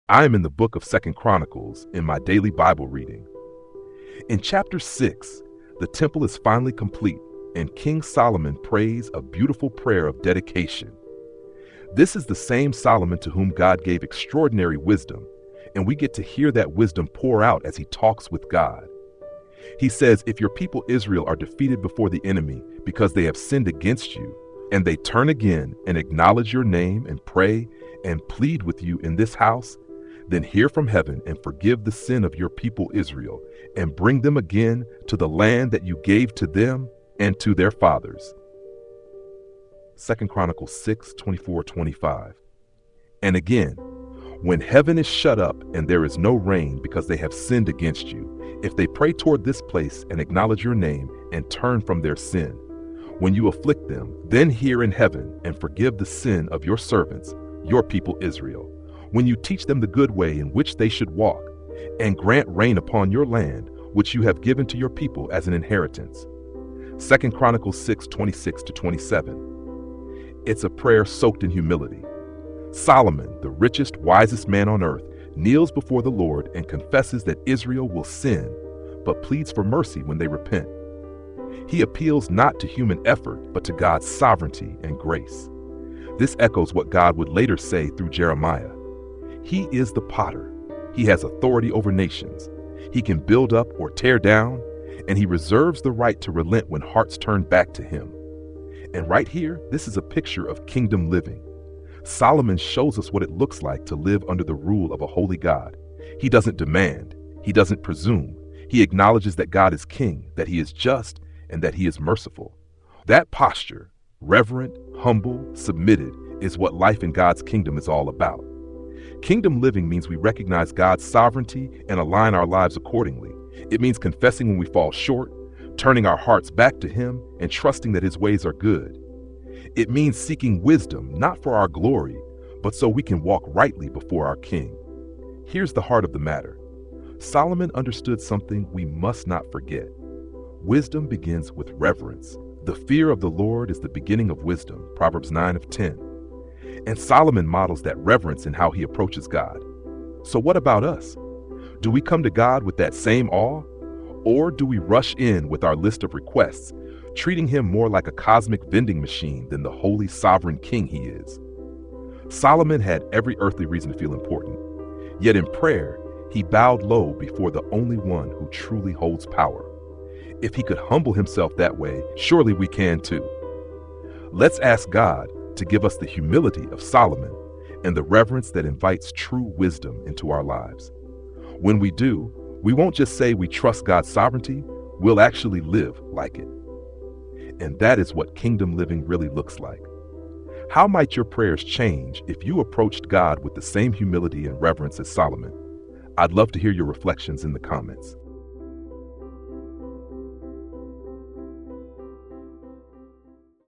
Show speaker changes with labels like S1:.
S1: I am in the book of 2nd Chronicles in my daily Bible reading. In chapter 6, the temple is finally complete and King Solomon prays a beautiful prayer of dedication. This is the same Solomon to whom God gave extraordinary wisdom, and we get to hear that wisdom pour out as he talks with God. He says, if your people Israel are defeated before the enemy because they have sinned against you, and they turn again and acknowledge your name and pray and plead with you in this house, then hear from heaven and forgive the sin of your people Israel, and bring them again to the land that you gave to them and to their fathers. 2 Chronicles 6:24-25. And again, when heaven is shut up and there is no rain because they have sinned against you, if they pray toward this place and acknowledge your name and turn from their sin, when you afflict them, then hear in heaven and forgive the sin of your servants, your people Israel, when you teach them the good way in which they should walk, and grant rain upon your land, which you have given to your people as an inheritance. 2 Chronicles 6:26-27. It's a prayer soaked in humility. Solomon, the richest, wisest man on earth, kneels before the Lord and confesses that Israel will sin, but pleads for mercy when they repent. He appeals not to human effort, but to God's sovereignty and grace. This echoes what God would later say through Jeremiah. He is the potter. He has authority over nations. He can build up or tear down, and he reserves the right to relent when hearts turn back to him. And right here, this is a picture of kingdom living. Solomon shows us what it looks like to live under the rule of a holy God. He doesn't demand. He doesn't presume. He acknowledges that God is king, that he is just, and that he is merciful. That posture, reverent, humble, submitted, is what life in God's kingdom is all about. Kingdom living means we recognize God's sovereignty and align our lives accordingly. It means confessing when we fall short, turning our hearts back to him, and trusting that his ways are good. It means seeking wisdom, not for our glory, but so we can walk rightly before our King. Here's the heart of the matter. Solomon understood something we must not forget. Wisdom begins with reverence. The fear of the Lord is the beginning of wisdom, Proverbs 9:10. And Solomon models that reverence in how he approaches God. So what about us? Do we come to God with that same awe? Or do we rush in with our list of requests, treating him more like a cosmic vending machine than the holy sovereign king he is? Solomon had every earthly reason to feel important. Yet in prayer, he bowed low before the only one who truly holds power. If he could humble himself that way, surely we can too. Let's ask God to give us the humility of Solomon and the reverence that invites true wisdom into our lives. When we do, we won't just say we trust God's sovereignty, we'll actually live like it. And that is what kingdom living really looks like. How might your prayers change if you approached God with the same humility and reverence as Solomon? I'd love to hear your reflections in the comments.